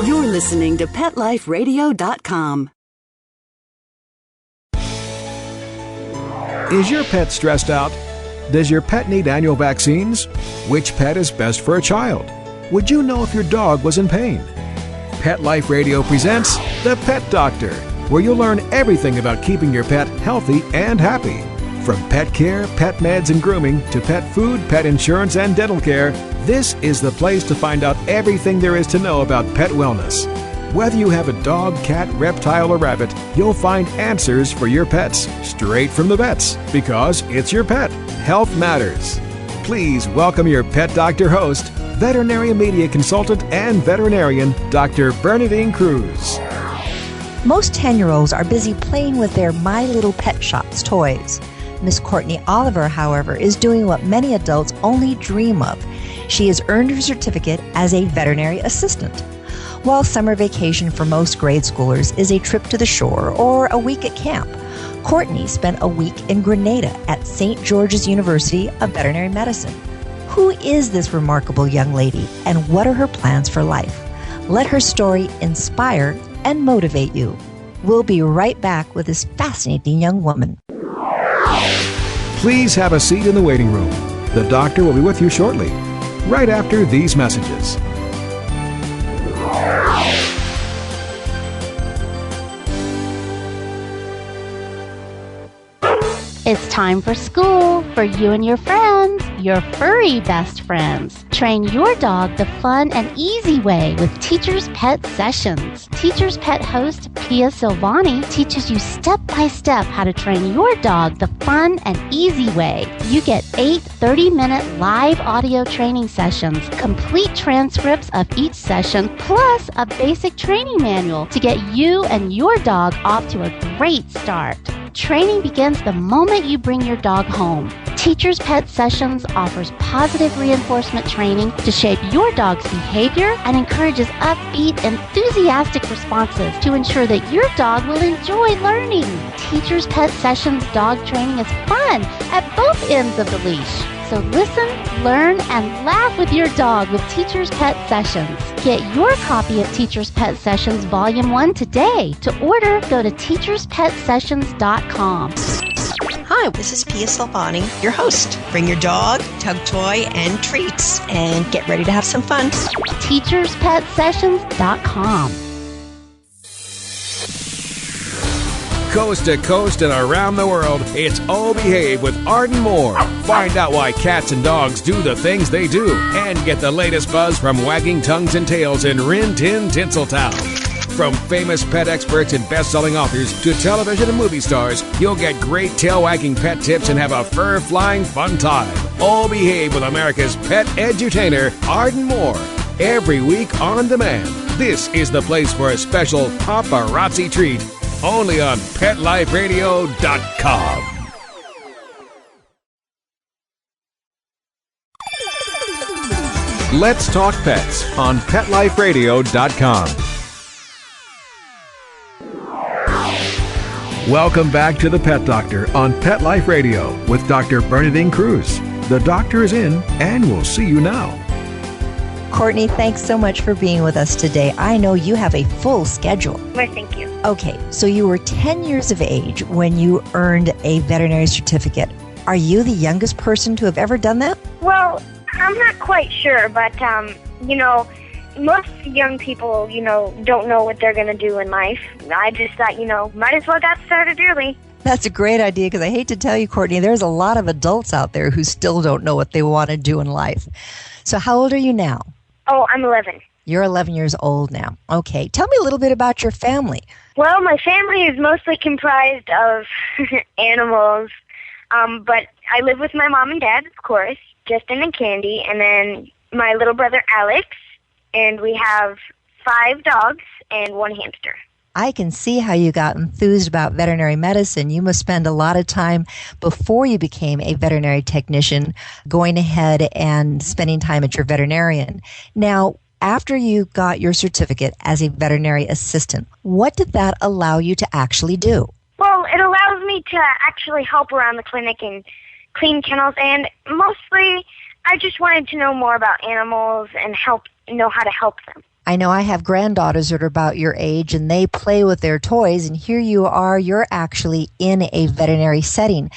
You're listening to PetLifeRadio.com. Is your pet stressed out? Does your pet need annual vaccines? Which pet is best for a child? Would you know if your dog was in pain? Pet Life Radio presents The Pet Doctor, where you'll learn everything about keeping your pet healthy and happy. From pet care, pet meds and grooming, to pet food, pet insurance, and dental care, this is the place to find out everything there is to know about pet wellness. Whether you have a dog, cat, reptile, or rabbit, you'll find answers for your pets straight from the vets, because it's your pet. Health matters. Please welcome your Pet Doctor host, veterinary media consultant and veterinarian, Dr. Bernadine Cruz. Most 10-year-olds are busy playing with their My Little Pet Shops toys. Miss Courtney Oliver, however, is doing what many adults only dream of. She has earned her certificate as a veterinary assistant. While summer vacation for most grade schoolers is a trip to the shore or a week at camp, Courtney spent a week in Grenada at St. George's University of Veterinary Medicine. Who is this remarkable young lady, and what are her plans for life? Let her story inspire and motivate you. We'll be right back with this fascinating young woman. Please have a seat in the waiting room. The doctor will be with you shortly, right after these messages. It's time for school for you and your friends, your furry best friends. Train your dog the fun and easy way with Teacher's Pet Sessions. Teacher's Pet host Pia Silvani teaches you step-by-step how to train your dog the fun and easy way. You get 8 30-minute live audio training sessions, complete transcripts of each session, plus a basic training manual to get you and your dog off to a great start. Training begins the moment you bring your dog home. Teacher's Pet Sessions offers positive reinforcement training to shape your dog's behavior and encourages upbeat, enthusiastic responses to ensure that your dog will enjoy learning. Teacher's Pet Sessions dog training is fun at both ends of the leash. So listen, learn, and laugh with your dog with Teacher's Pet Sessions. Get your copy of Teacher's Pet Sessions Volume 1 today. To order, go to teacherspetsessions.com. Hi, this is Pia Silvani, your host. Bring your dog, tug toy, and treats, and get ready to have some fun. teacherspetsessions.com. Coast to coast and around the world, it's Oh Behave with Arden Moore. Find out why cats and dogs do the things they do, and get the latest buzz from wagging tongues and tails in Rin Tin Tinseltown. From famous pet experts and best-selling authors to television and movie stars, you'll get great tail-wagging pet tips and have a fur-flying fun time. Oh Behave with America's pet edutainer, Arden Moore. Every week on demand. This is the place for a special paparazzi treat. Only on PetLifeRadio.com. Let's talk pets on PetLifeRadio.com. Welcome back to the Pet Doctor on Pet Life Radio with Dr. Bernadine Cruz. The doctor is in, and we'll see you now. Courtney, thanks so much for being with us today. I know you have a full schedule. Well, thank you. Okay, so you were 10 years of age when you earned a veterinary certificate. Are you the youngest person to have ever done that? Well, I'm not quite sure, but, most young people, don't know what they're going to do in life. I just thought, might as well got started early. That's a great idea, because I hate to tell you, Courtney, there's a lot of adults out there who still don't know what they want to do in life. So how old are you now? Oh, I'm 11. You're 11 years old now. Okay. Tell me a little bit about your family. Well, my family is mostly comprised of animals, but I live with my mom and dad, of course, Justin and Candy, and then my little brother Alex, and we have 5 dogs and 1 hamster. I can see how you got enthused about veterinary medicine. You must spend a lot of time before you became a veterinary technician going ahead and spending time at your veterinarian. Now, after you got your certificate as a veterinary assistant, what did that allow you to actually do? Well, it allows me to actually help around the clinic and clean kennels, and mostly I just wanted to know more about animals and know how to help them. I know I have granddaughters that are about your age and they play with their toys, and here you are, you're actually in a veterinary setting.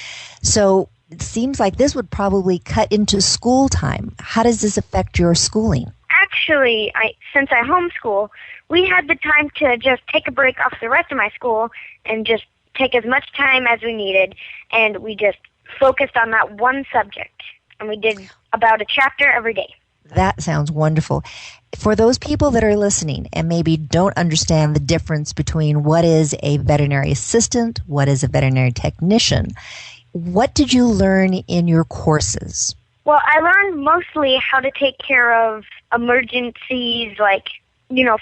So it seems like this would probably cut into school time. How does this affect your schooling? Actually, since I homeschool, we had the time to just take a break off the rest of my school and just take as much time as we needed, and we just focused on that one subject, and we did about a chapter every day. That sounds wonderful. For those people that are listening and maybe don't understand the difference between what is a veterinary assistant, what is a veterinary technician, what did you learn in your courses? Well, I learned mostly how to take care of emergencies, like,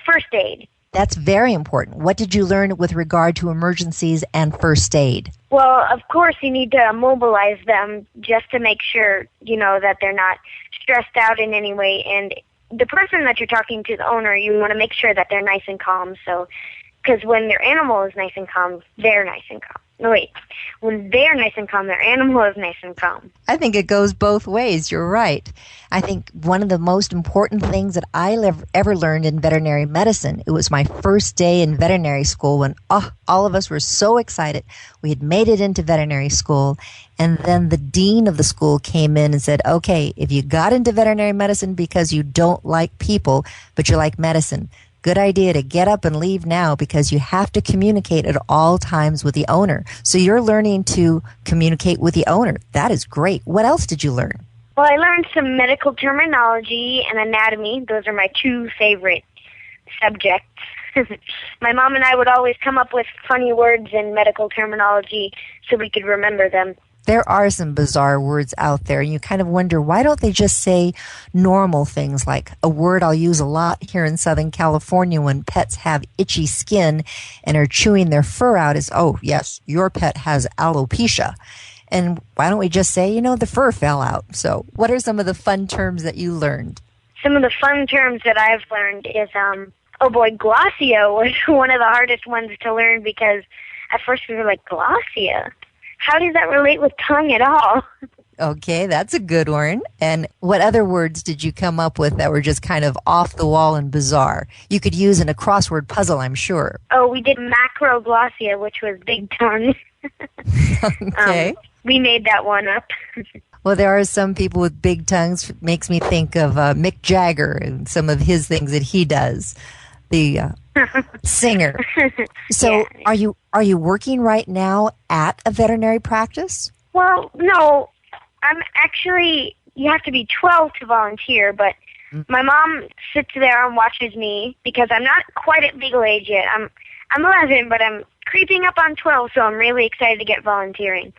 first aid. That's very important. What did you learn with regard to emergencies and first aid? Well, of course, you need to mobilize them just to make sure, that they're not stressed out in any way. And the person that you're talking to, the owner, you want to make sure that they're nice and calm. So, because when their animal is nice and calm, they're nice and calm. No, wait. When they're nice and calm, their animal is nice and calm. I think it goes both ways. You're right. I think one of the most important things that I ever learned in veterinary medicine, it was my first day in veterinary school when all of us were so excited. We had made it into veterinary school, and then the dean of the school came in and said, okay, if you got into veterinary medicine because you don't like people, but you like medicine, good idea to get up and leave now because you have to communicate at all times with the owner. So you're learning to communicate with the owner. That is great. What else did you learn? Well, I learned some medical terminology and anatomy. Those are my two favorite subjects. My mom and I would always come up with funny words in medical terminology so we could remember them. There are some bizarre words out there, and you kind of wonder, why don't they just say normal things like a word I'll use a lot here in Southern California when pets have itchy skin and are chewing their fur out is, oh, yes, your pet has alopecia. And why don't we just say, the fur fell out? So what are some of the fun terms that you learned? Some of the fun terms that I've learned is, glossia was one of the hardest ones to learn because at first we were like, glossia? How does that relate with tongue at all? Okay, that's a good one. And what other words did you come up with that were just kind of off the wall and bizarre? You could use in a crossword puzzle, I'm sure. Oh, we did macroglossia, which was big tongue. Okay. We made that one up. Well, there are some people with big tongues. Makes me think of Mick Jagger and some of his things that he does. The singer. So yeah. Are you working right now at a veterinary practice? Well, no. I'm actually, you have to be 12 to volunteer, but my mom sits there and watches me because I'm not quite at legal age yet. I'm 11, but I'm creeping up on 12, so I'm really excited to get volunteering.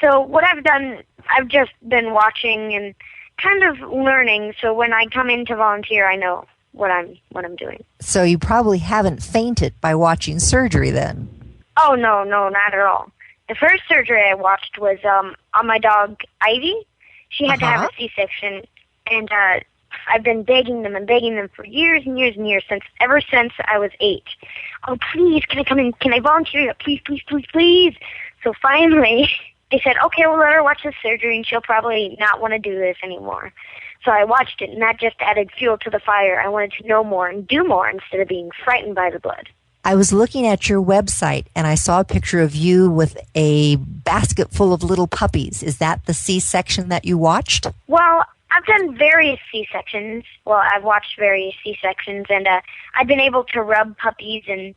So what I've done, I've just been watching and kind of learning, so when I come in to volunteer, I know what I'm doing. So you probably haven't fainted by watching surgery then? Oh, no, not at all. The first surgery I watched was on my dog, Ivy. She had to have a C-section, and I've been begging them for years and years and years, ever since I was 8. Oh, please, can I come in? Can I volunteer? Please, please, please, please. So finally, they said, okay, we'll let her watch the surgery, and she'll probably not want to do this anymore. So I watched it, and that just added fuel to the fire. I wanted to know more and do more instead of being frightened by the blood. I was looking at your website, and I saw a picture of you with a basket full of little puppies. Is that the C-section that you watched? Well, I've done various C-sections. Well, I've watched various C-sections, and I've been able to rub puppies and,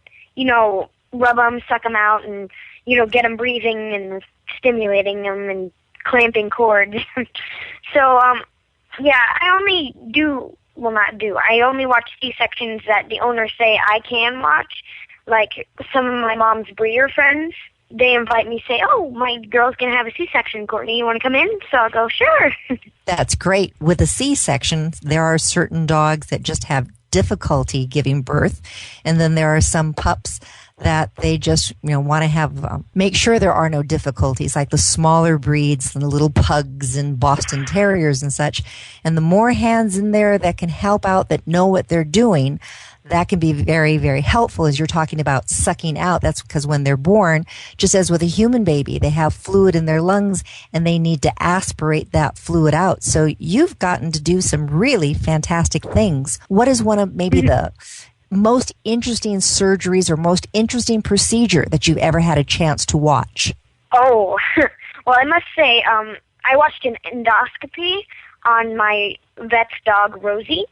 rub them, suck them out, and, get them breathing and stimulating them and clamping cords. So, I only I only watch C-sections that the owners say I can watch. Like some of my mom's breeder friends, they invite me, say, oh, my girl's going to have a C-section, Courtney, you want to come in? So I'll go, sure. That's great. With a C-section, there are certain dogs that just have difficulty giving birth, and then there are some pups that they just, want to have, make sure there are no difficulties, like the smaller breeds and the little pugs and Boston Terriers and such. And the more hands in there that can help out, that know what they're doing, that can be very, very helpful. As you're talking about sucking out, that's because when they're born, just as with a human baby, they have fluid in their lungs and they need to aspirate that fluid out. So you've gotten to do some really fantastic things. What is one of maybe the most interesting surgeries or most interesting procedure that you've ever had a chance to watch? Oh, well, I must say, I watched an endoscopy on my vet's dog, Rosie.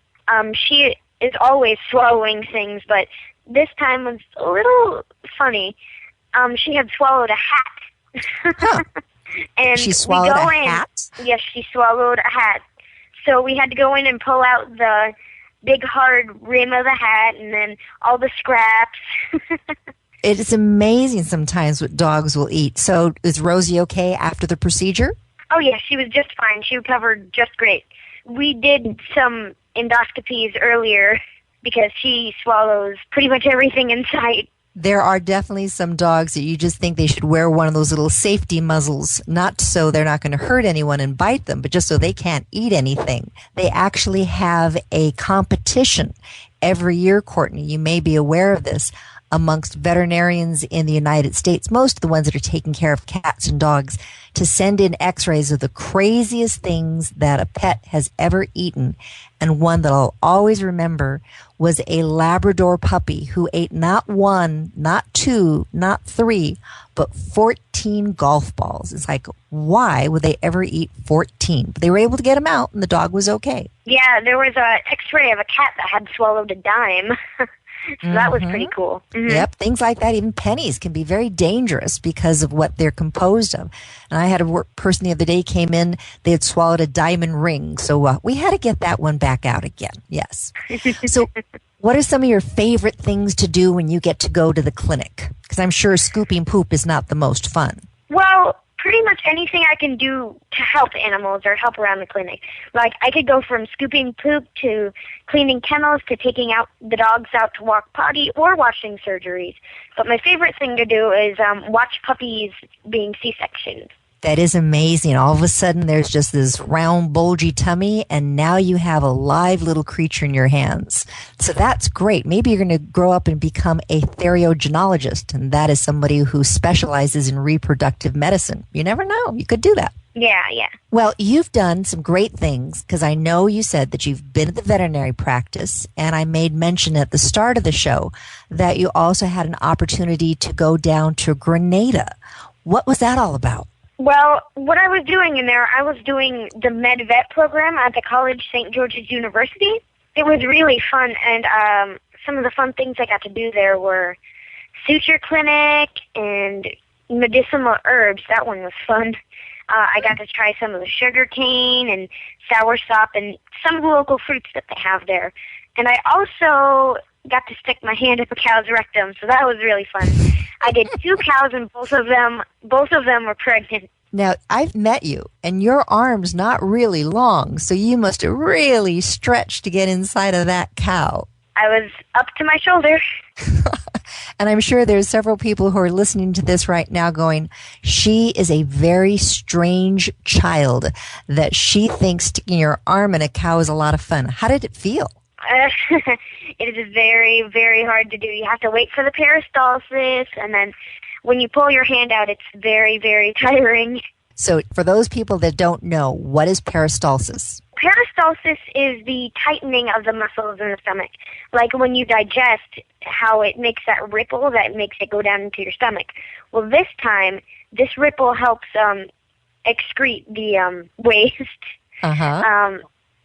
She is always swallowing things, but this time was a little funny. She had swallowed a hat. Huh. And she swallowed a hat? Yes, she swallowed a hat. So we had to go in and pull out the big hard rim of the hat and then all the scraps. It's amazing sometimes what dogs will eat. So is Rosie okay after the procedure? Oh, yes, she was just fine. She recovered just great. We did some endoscopies earlier because she swallows pretty much everything in sight. There are definitely some dogs that you just think they should wear one of those little safety muzzles, not so they're not going to hurt anyone and bite them, but just so they can't eat anything. They actually have a competition every year, Courtney. You may be aware of this amongst veterinarians in the United States, most of the ones that are taking care of cats and dogs, to send in x-rays of the craziest things that a pet has ever eaten. And one that I'll always remember was a Labrador puppy who ate not one, not two, not three, but 14 golf balls. It's like, why would they ever eat 14? But they were able to get them out, and the dog was okay. Yeah, there was an x-ray of a cat that had swallowed a dime. So that was pretty cool. Mm-hmm. Yep, things like that. Even pennies can be very dangerous because of what they're composed of. And I had a person the other day came in, they had swallowed a diamond ring. So we had to get that one back out again. Yes. So what are some of your favorite things to do when you get to go to the clinic? Because I'm sure scooping poop is not the most fun. Well, pretty much anything I can do to help animals or help around the clinic. Like, I could go from scooping poop to cleaning kennels to taking out the dogs out to walk potty or watching surgeries. But my favorite thing to do is watch puppies being C-sectioned. That is amazing. All of a sudden, there's just this round, bulgy tummy, and now you have a live little creature in your hands. So that's great. Maybe you're going to grow up and become a theriogenologist, and that is somebody who specializes in reproductive medicine. You never know. You could do that. Yeah. Well, you've done some great things, because I know you said that you've been at the veterinary practice, and I made mention at the start of the show that you also had an opportunity to go down to Grenada. What was that all about? Well, what I was doing in there, I was doing the Med Vet program at the college, St. George's University. It was really fun, and some of the fun things I got to do there were suture clinic and medicinal herbs. That one was fun. I got to try some of the sugar cane and soursop and some of the local fruits that they have there. And I also got to stick my hand up a cow's rectum, so that was really fun. I did 2 cows, and both of them were pregnant. Now, I've met you, and your arm's not really long, so you must have really stretched to get inside of that cow. I was up to my shoulder. And I'm sure there's several people who are listening to this right now going, she is a very strange child that she thinks sticking your arm in a cow is a lot of fun. How did it feel? It is very, very hard to do. You have to wait for the peristalsis, and then when you pull your hand out, it's very, very tiring. So for those people that don't know, what is peristalsis? Peristalsis is the tightening of the muscles in the stomach. Like when you digest, how it makes that ripple that makes it go down into your stomach. Well, this time, this ripple helps excrete the waste.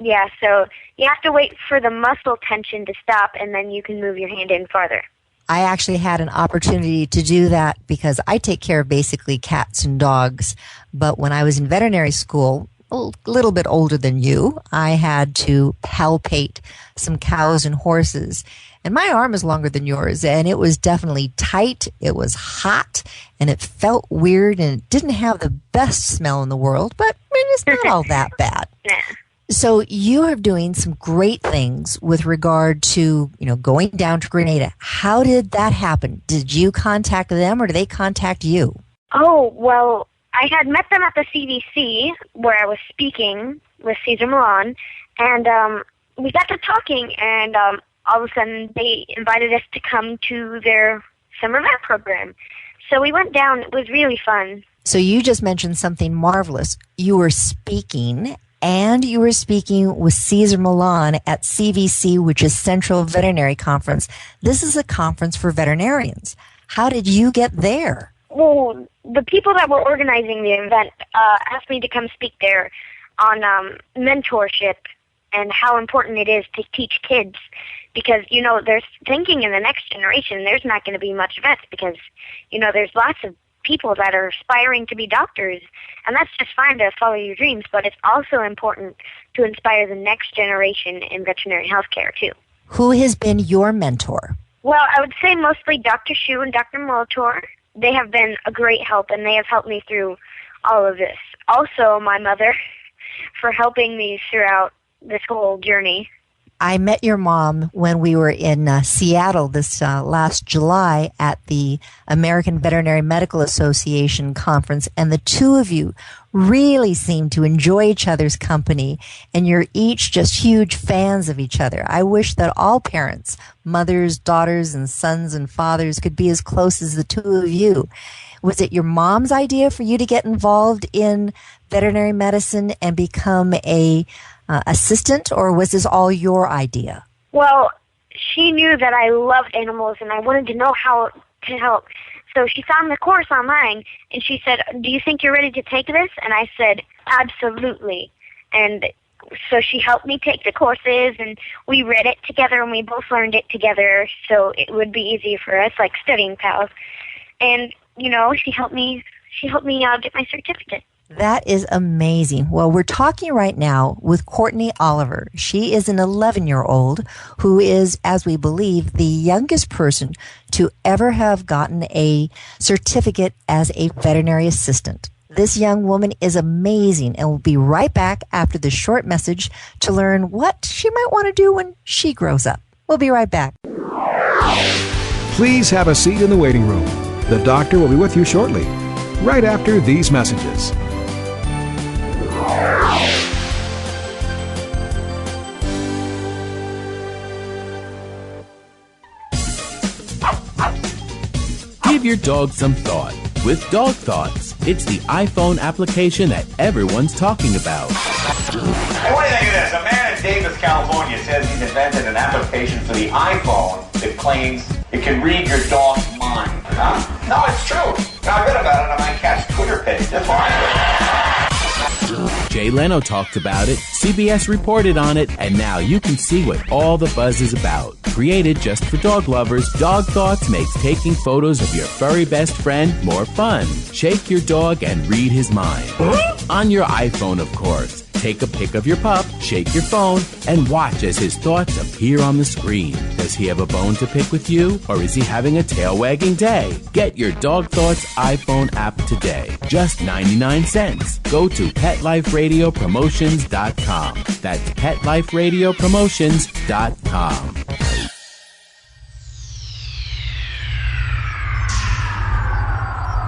Yeah, so you have to wait for the muscle tension to stop, and then you can move your hand in farther. I actually had an opportunity to do that because I take care of basically cats and dogs. But when I was in veterinary school, a little bit older than you, I had to palpate some cows and horses. And my arm is longer than yours, and it was definitely tight, it was hot, and it felt weird, and it didn't have the best smell in the world, but I mean, it's not all that bad. Yeah. So you are doing some great things with regard to, going down to Grenada. How did that happen? Did you contact them or did they contact you? Oh, well, I had met them at the CVC where I was speaking with Cesar Millan, and we got to talking, and all of a sudden they invited us to come to their summer vet program. So we went down. It was really fun. So you just mentioned something marvelous. You were speaking, and you were speaking with Cesar Millan at CVC, which is Central Veterinary Conference. This is a conference for veterinarians. How did you get there? Well, the people that were organizing the event asked me to come speak there on mentorship and how important it is to teach kids. Because, there's thinking in the next generation, there's not going to be much vets because, there's lots of people that are aspiring to be doctors. And that's just fine to follow your dreams, but it's also important to inspire the next generation in veterinary healthcare, too. Who has been your mentor? Well, I would say mostly Dr. Shu and Dr. Molitor. They have been a great help, and they have helped me through all of this. Also, my mother for helping me throughout this whole journey. I met your mom when we were in Seattle this last July at the American Veterinary Medical Association conference, and the two of you really seemed to enjoy each other's company, and you're each just huge fans of each other. I wish that all parents, mothers, daughters, and sons and fathers could be as close as the two of you. Was it your mom's idea for you to get involved in veterinary medicine and become a assistant, or was this all your idea? Well, she knew that I loved animals and I wanted to know how to help. So she found the course online and she said, "Do you think you're ready to take this?" And I said, "Absolutely." And so she helped me take the courses, and we read it together and we both learned it together so it would be easy for us, like studying pals. And, she helped me get my certificate. That is amazing. Well, we're talking right now with Courtney Oliver. She is an 11-year-old who is, as we believe, the youngest person to ever have gotten a certificate as a veterinary assistant. This young woman is amazing, and we'll be right back after this short message to learn what she might want to do when she grows up. We'll be right back. Please have a seat in the waiting room. The doctor will be with you shortly, right after these messages. Give your dog some thought with Dog Thoughts. It's the iPhone application that everyone's talking about. Hey, what do you think of this? A man in Davis, California says he's invented an application for the iPhone that claims it can read your dog's mind. Huh? No, it's true. I read about it on my cat's Twitter page. That's why. Jay Leno talked about it, CBS reported on it, and now you can see what all the buzz is about. Created just for dog lovers, Dog Thoughts makes taking photos of your furry best friend more fun. Shake your dog and read his mind. On your iPhone, of course. Take a pic of your pup, shake your phone, and watch as his thoughts appear on the screen. Does he have a bone to pick with you, or is he having a tail-wagging day? Get your Dog Thoughts iPhone app today. Just 99 cents. Go to PetLifeRadioPromotions.com. That's PetLifeRadioPromotions.com.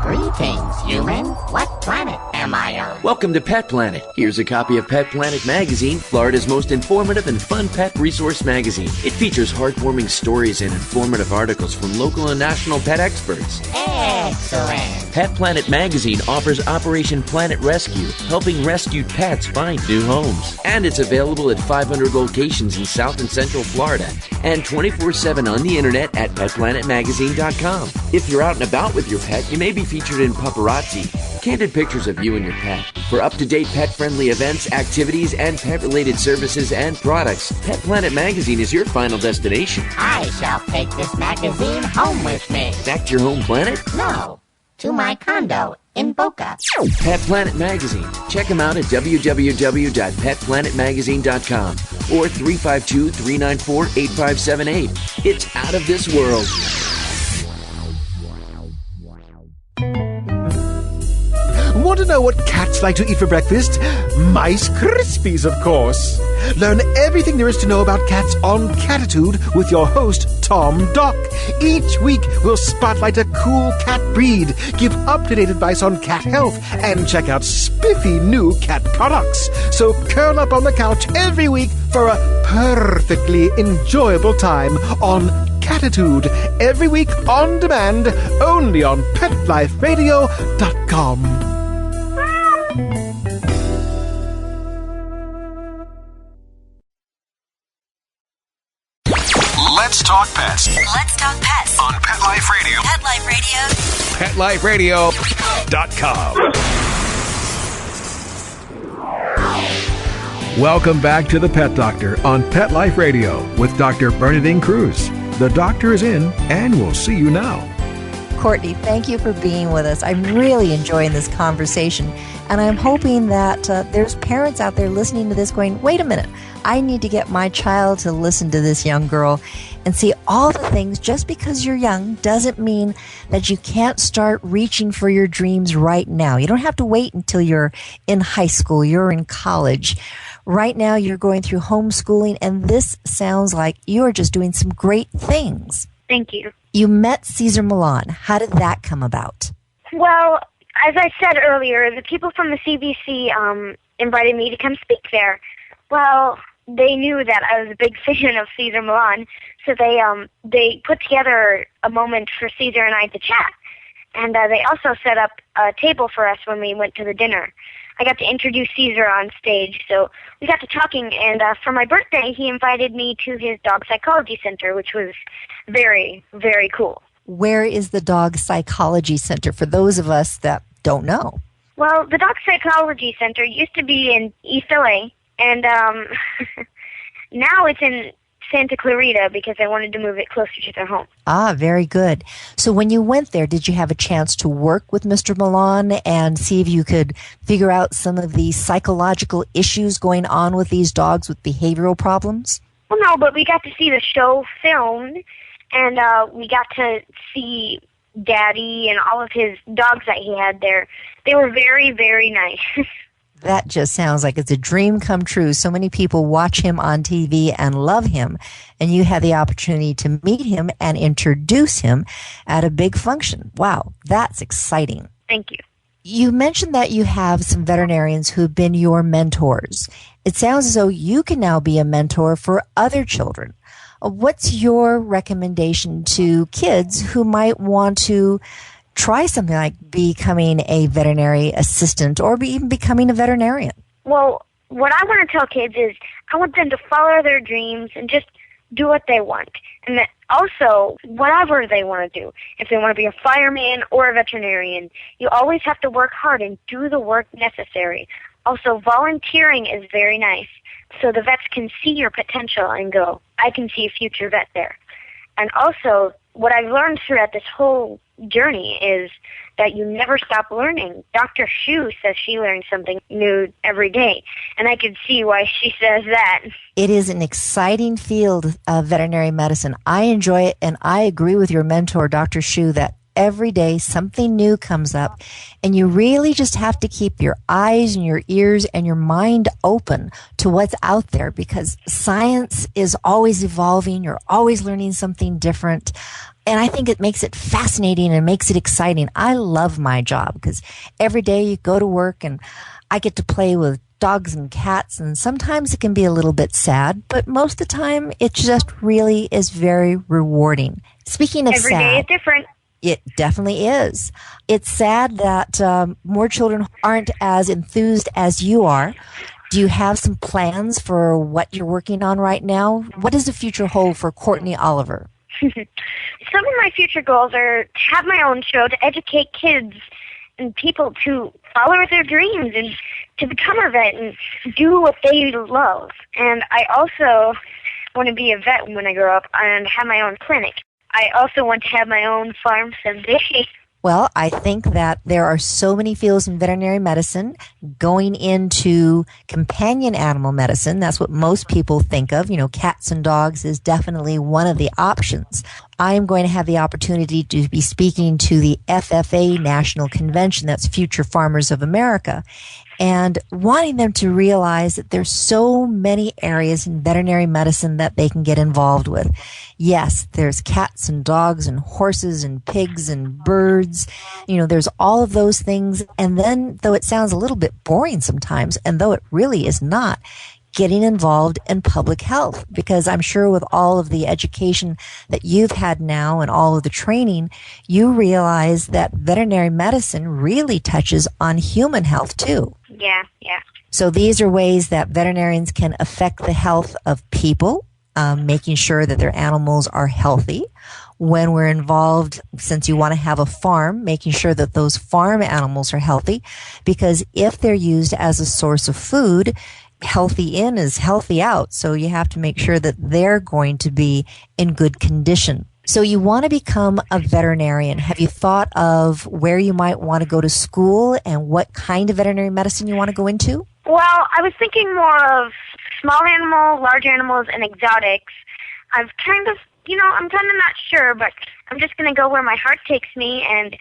Greetings, humans. What planet am I on? Welcome to Pet Planet. Here's a copy of Pet Planet Magazine, Florida's most informative and fun pet resource magazine. It features heartwarming stories and informative articles from local and national pet experts. Excellent. Pet Planet Magazine offers Operation Planet Rescue, helping rescued pets find new homes. And it's available at 500 locations in South and Central Florida and 24/7 on the internet at PetPlanetMagazine.com. If you're out and about with your pet, you may be featured in Paparazzi, candid pictures of you and your pet. For up-to-date pet-friendly events, activities, and pet-related services and products, Pet Planet Magazine is your final destination. I shall take this magazine home with me. Back to your home planet? No, to my condo in Boca. Pet Planet Magazine. Check them out at www.petplanetmagazine.com or 352-394-8578. It's out of this world. Want to know what cats like to eat for breakfast? Mice Krispies, of course. Learn everything there is to know about cats on Catitude with your host, Tom Dock. Each week, we'll spotlight a cool cat breed, give up-to-date advice on cat health, and check out spiffy new cat products. So curl up on the couch every week for a perfectly enjoyable time on Catitude, every week on demand, only on PetLifeRadio.com. Let's talk pets. Let's talk pets On Pet Life Radio. Pet Life Radio. PetLifeRadio.com. Welcome back to the Pet Doctor on Pet Life Radio with Dr. Bernadine Cruz. The doctor is in, and we'll see you now. Courtney, thank you for being with us. I'm really enjoying this conversation, and I'm hoping that there's parents out there listening to this going, wait a minute, I need to get my child to listen to this young girl and see all the things. Just because you're young doesn't mean that you can't start reaching for your dreams right now. You don't have to wait until you're in high school, you're in college. Right now, you're going through homeschooling, and this sounds like you're just doing some great things. Thank you. You met Cesar Millan. How did that come about? Well, as I said earlier, the people from the CBC invited me to come speak there. Well, they knew that I was a big fan of Cesar Millan, so they put together a moment for Cesar and I to chat. And they also set up a table for us when we went to the dinner. I got to introduce Cesar on stage, so we got to talking, and for my birthday, he invited me to his dog psychology center, which was very, very cool. Where is the dog psychology center for those of us that don't know? Well, the dog psychology center used to be in East LA, and now it's in Santa Clarita because I wanted to move it closer to their home. Ah, very good. So when you went there, did you have a chance to work with Mr. Millan and see if you could figure out some of the psychological issues going on with these dogs with behavioral problems? Well, no, but we got to see the show filmed, and we got to see Daddy and all of his dogs that he had there. They were very, very nice. That just sounds like it's a dream come true. So many people watch him on TV and love him, and you had the opportunity to meet him and introduce him at a big function. Wow, that's exciting. Thank you. You mentioned that you have some veterinarians who've been your mentors. It sounds as though you can now be a mentor for other children. What's your recommendation to kids who might want to try something like becoming a veterinary assistant or even becoming a veterinarian? Well, what I want to tell kids is I want them to follow their dreams and just do what they want. And that also, whatever they want to do, if they want to be a fireman or a veterinarian, you always have to work hard and do the work necessary. Also, volunteering is very nice, so the vets can see your potential and go, I can see a future vet there. And also, what I've learned throughout this whole journey is that you never stop learning. Dr. Shu says she learns something new every day, and I can see why she says that. It is an exciting field of veterinary medicine. I enjoy it, and I agree with your mentor, Dr. Shu, that every day something new comes up, and you really just have to keep your eyes and your ears and your mind open to what's out there, because science is always evolving. You're always learning something different. And I think it makes it fascinating and makes it exciting. I love my job because every day you go to work and I get to play with dogs and cats, and sometimes it can be a little bit sad, but most of the time it just really is very rewarding. Speaking of every sad, day is different. It definitely is. It's sad that more children aren't as enthused as you are. Do you have some plans for what you're working on right now? What does the future hold for Courtney Oliver? Some of my future goals are to have my own show to educate kids and people to follow their dreams and to become a vet and do what they love. And I also want to be a vet when I grow up and have my own clinic. I also want to have my own farm someday. Well, I think that there are so many fields in veterinary medicine going into companion animal medicine. That's what most people think of. You know, cats and dogs is definitely one of the options. I'm going to have the opportunity to be speaking to the FFA National Convention, that's Future Farmers of America, and wanting them to realize that there's so many areas in veterinary medicine that they can get involved with. Yes, there's cats and dogs and horses and pigs and birds. There's all of those things. And then, though it sounds a little bit boring sometimes, and though it really is not, getting involved in public health, because I'm sure with all of the education that you've had now and all of the training, you realize that veterinary medicine really touches on human health too. Yeah. So these are ways that veterinarians can affect the health of people, making sure that their animals are healthy. When we're involved, since you want to have a farm, making sure that those farm animals are healthy, because if they're used as a source of food, healthy in is healthy out. So you have to make sure that they're going to be in good condition. So you want to become a veterinarian. Have you thought of where you might want to go to school and what kind of veterinary medicine you want to go into? Well, I was thinking more of small animals, large animals, and exotics. I'm kind of not sure, but I'm just going to go where my heart takes me and,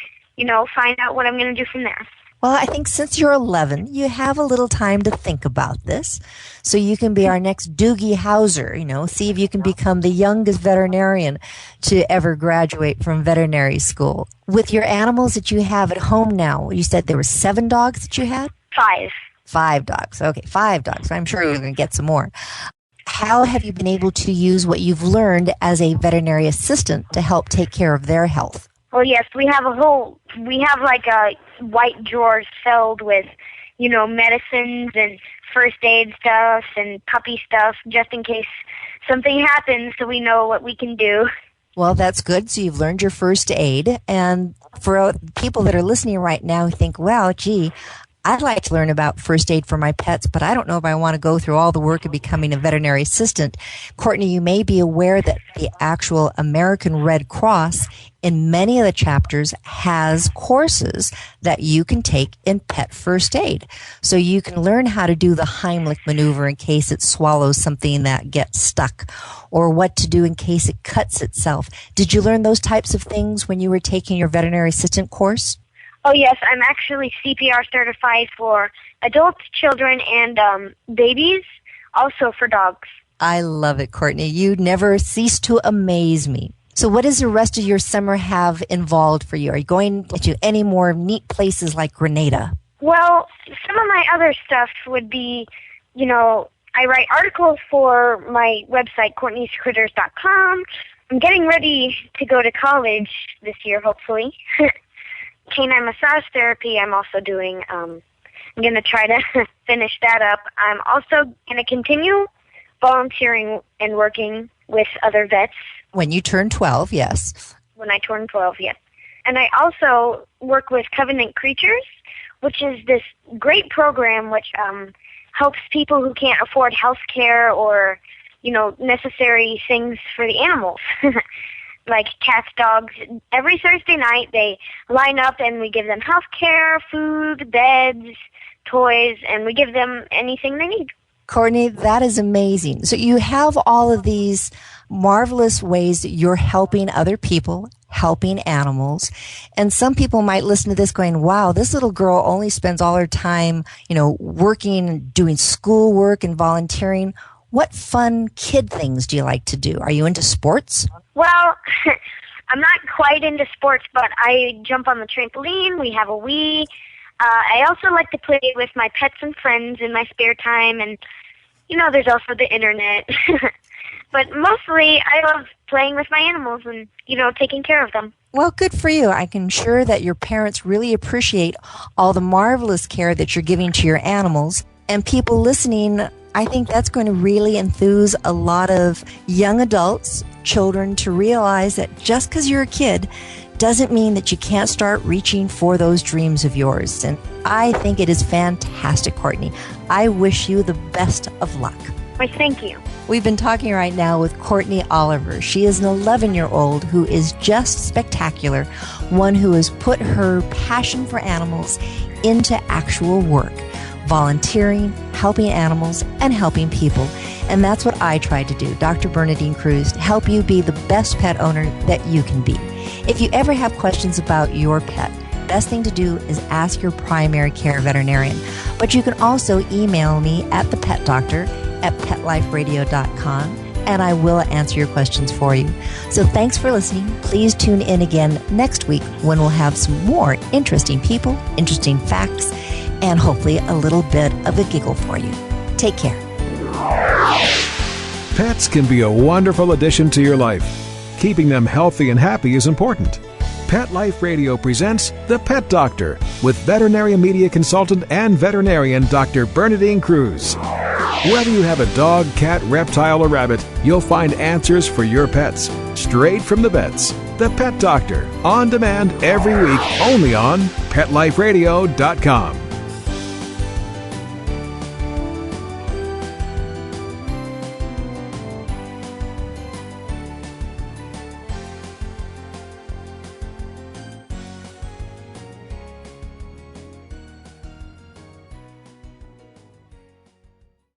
find out what I'm going to do from there. Well, I think since you're 11, you have a little time to think about this. So you can be our next Doogie Howser, see if you can become the youngest veterinarian to ever graduate from veterinary school. With your animals that you have at home now, you said there were 7 dogs that you had? 5. 5 dogs. Okay, 5 dogs. I'm sure you're going to get some more. How have you been able to use what you've learned as a veterinary assistant to help take care of their health? Well, yes, we have like a white drawers filled with, medicines and first aid stuff and puppy stuff, just in case something happens so we know what we can do. Well, that's good. So you've learned your first aid. And for people that are listening right now who think, wow, gee, I'd like to learn about first aid for my pets, but I don't know if I want to go through all the work of becoming a veterinary assistant. Courtney, you may be aware that the actual American Red Cross in many of the chapters has courses that you can take in pet first aid. So you can learn how to do the Heimlich maneuver in case it swallows something that gets stuck, or what to do in case it cuts itself. Did you learn those types of things when you were taking your veterinary assistant course? Oh, yes, I'm actually CPR certified for adults, children, and babies, also for dogs. I love it, Courtney. You never cease to amaze me. So what does the rest of your summer have involved for you? Are you going to any more neat places like Grenada? Well, some of my other stuff would be, I write articles for my website, Courtney'sCritters.com. I'm getting ready to go to college this year, hopefully. Canine massage therapy I'm also doing. I'm going to try to finish that up. I'm also going to continue volunteering and working with other vets. When you turn 12, yes. When I turn 12, yes. And I also work with Covenant Creatures, which is this great program which helps people who can't afford health care or, necessary things for the animals. Like cats, dogs. Every Thursday night they line up and we give them health care, food, beds, toys, and we give them anything they need. Courtney, that is amazing. So you have all of these marvelous ways that you're helping other people, helping animals. And some people might listen to this going, wow, this little girl only spends all her time, working, doing schoolwork and volunteering. What fun kid things do you like to do? Are you into sports? Well, I'm not quite into sports, but I jump on the trampoline. We have a Wii. I also like to play with my pets and friends in my spare time, and, there's also the internet. But mostly, I love playing with my animals and, taking care of them. Well, good for you. I can sure that your parents really appreciate all the marvelous care that you're giving to your animals. And people listening, I think that's going to really enthuse a lot of young adults, children, to realize that just because you're a kid doesn't mean that you can't start reaching for those dreams of yours. And I think it is fantastic, Courtney. I wish you the best of luck. Well, thank you. We've been talking right now with Courtney Oliver. She is an 11-year-old who is just spectacular, one who has put her passion for animals into actual work. volunteering, helping animals, and helping people. And that's what I try to do, Dr. Bernadine Cruz, to help you be the best pet owner that you can be. If you ever have questions about your pet, best thing to do is ask your primary care veterinarian. But you can also email me at thepetdoctor@petliferadio.com, and I will answer your questions for you. So thanks for listening. Please tune in again next week when we'll have some more interesting people, interesting facts, and hopefully a little bit of a giggle for you. Take care. Pets can be a wonderful addition to your life. Keeping them healthy and happy is important. Pet Life Radio presents The Pet Doctor with veterinary media consultant and veterinarian Dr. Bernadine Cruz. Whether you have a dog, cat, reptile, or rabbit, you'll find answers for your pets straight from the vets. The Pet Doctor, on demand every week, only on PetLifeRadio.com.